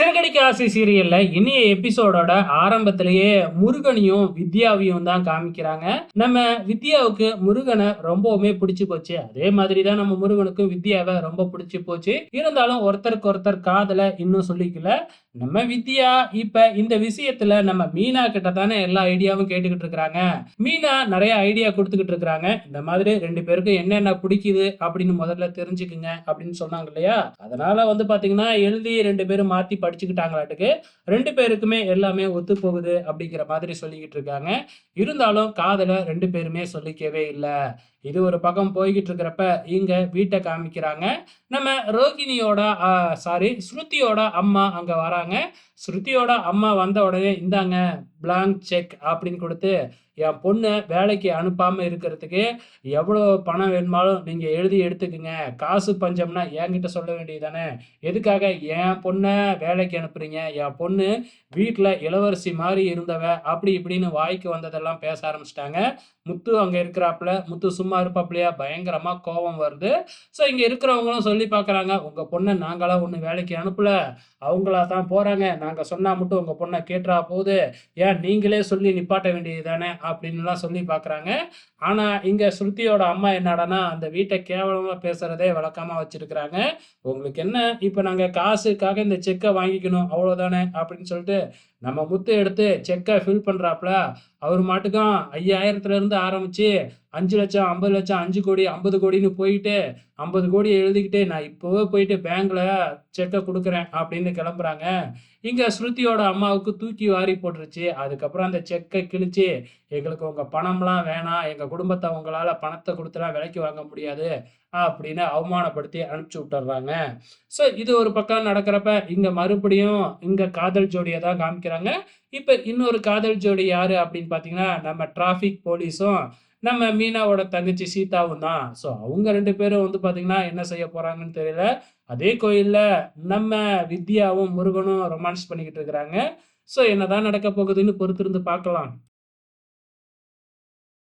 சிறகடிக்க ஆசை சீரியல்ல இனிய எபிசோடோட ஆரம்பத்திலேயே முருகனையும் வித்யாவையும் தான் காமிக்கிறாங்க. நம்ம வித்யாவுக்கு முருகனை ரொம்பவுமே பிடிச்சு போச்சு. அதே மாதிரி தான் நம்ம முருகனுக்கும் வித்யாவை ரொம்ப பிடிச்சு போச்சு. இருந்தாலும் ஒருத்தருக்கு ஒருத்தர் காதல இன்னும் சொல்லிக்கல. நம்ம வித்யா இப்ப இந்த விஷயத்துல நம்ம மீனா கிட்ட தானே எல்லா ஐடியாவும் கேட்டுக்கிட்டு இருக்காங்க. மீனா நிறைய ஐடியா கொடுத்துக்கிட்டு இருக்காங்க. இந்த மாதிரி 2 பேருக்கும் என்னென்ன பிடிக்குது அப்படின்னு முதல்ல தெரிஞ்சுக்குங்க அப்படின்னு சொன்னாங்க இல்லையா? அதனால பாத்தீங்கன்னா எழுதி 2 பேரும் மாத்தி படிச்சுக்கிட்டாங்களாட்டுக்கு. 2 பேருக்குமே எல்லாமே ஒத்து போகுது அப்படிங்கிற மாதிரி சொல்லிக்கிட்டு இருக்காங்க. இருந்தாலும் காதல 2 பேருமே சொல்லிக்கவே இல்ல. இது ஒரு பக்கம் போய்கிட்டு இருக்கிறப்ப இங்க வீட்டை காமிக்கிறாங்க. நம்ம ரோகிணியோட ஸ்ருதியோட அம்மா அங்க வராங்க. ஸ்ருதியோட அம்மா வந்த உடனே இந்தாங்க பிளாங்க் செக் அப்படின்னு கொடுத்து, என் பொண்ண வேலைக்கு அனுப்பாம இருக்கிறதுக்கு எவ்வளோ பணம் வேணுமாலும் நீங்க எழுதி எடுத்துக்கங்க. காசு பஞ்சம்னா என்கிட்ட சொல்ல வேண்டியது தானே. எதுக்காக என் பொண்ண வேலைக்கு அனுப்புறீங்க? என் பொண்ணு வீட்ல இளவரசி மாரி இருந்தவ அப்படி இப்படின்னு வாய்க்கு வந்ததெல்லாம் பேச ஆரம்பிச்சுட்டாங்க. முத்து அங்க இருக்கிறாப்புல. முத்து சும்மா இருப்பாப்புலயா? பயங்கரமா கோவம் வருது. ஸோ இங்க இருக்கிறவங்களும் சொல்லி பார்க்குறாங்க, உங்க பொண்ண நாங்கலாம் ஒண்ணும் வேலைக்கு அனுப்பல. அவங்களா தான் போறாங்க. நாங்க சொன்னா மட்டும் உங்க பொண்ண கேட்றா போகுது. ஏன் நீங்களே சொல்லி நிப்பாட்ட வேண்டியது தானே அப்படின்னுலாம் சொல்லி பார்க்குறாங்க. ஆனா இங்க ஸ்ருதியோட அம்மா என்னடான்னா அந்த வீட்டை கேவலமா பேசுறதே வழக்கமா வச்சிருக்கிறாங்க. உங்களுக்கு என்ன, இப்ப நாங்க காசுக்காக இந்த செக்கை வாங்கிக்கணும் அவ்வளவுதானே அப்படின்னு சொல்லிட்டு நம்ம முத்து எடுத்து செக்கை ஃபில் பண்றாப்புல. அவர் மாட்டுக்கும் 5000த்துல இருந்து ஆரம்பிச்சு 5,00,000 50,00,000 5,00,00,000 50,00,00,000ன்னு போயிட்டு 50,00,00,000 எழுதிக்கிட்டு நான் இப்பவே போயிட்டு பேங்க்ல செக்கை கொடுக்குறேன் அப்படின்னு கிளம்புறாங்க. இங்க ஸ்ருதியோட அம்மாவுக்கு தூக்கி வாரி போட்டுருச்சு. அதுக்கப்புறம் அந்த செக்கை கிழிச்சு, எங்களுக்கு உங்க பணம்லாம் வேணாம், எங்க குடும்பத்தை உங்களால பணத்தை கொடுத்துலாம் விலைக்கு வாங்க முடியாது அப்படின்னு அவமானப்படுத்தி அனுப்பிச்சு விட்டுறாங்க. ஸோ இது ஒரு பக்கம் நடக்கிறப்ப இங்க மறுபடியும் இங்க காதல் ஜோடியை தான் காமிக்கிறாங்க. இப்ப இன்னொரு காதல் ஜோடி யாரு அப்படின்னு பாத்தீங்கன்னா நம்ம டிராபிக் போலீஸும் நம்ம மீனாவோட தங்கச்சி சீதாவும் தான். ஸோ அவங்க 2 பேரும் பாத்தீங்கன்னா என்ன செய்ய போறாங்கன்னு தெரியல. அதே கோயில்ல நம்ம வித்யாவும் முருகனும் ரொமான்ஸ் பண்ணிக்கிட்டு இருக்கிறாங்க. ஸோ என்னதான் நடக்க போகுதுன்னு பொறுத்திருந்து பார்க்கலாம்.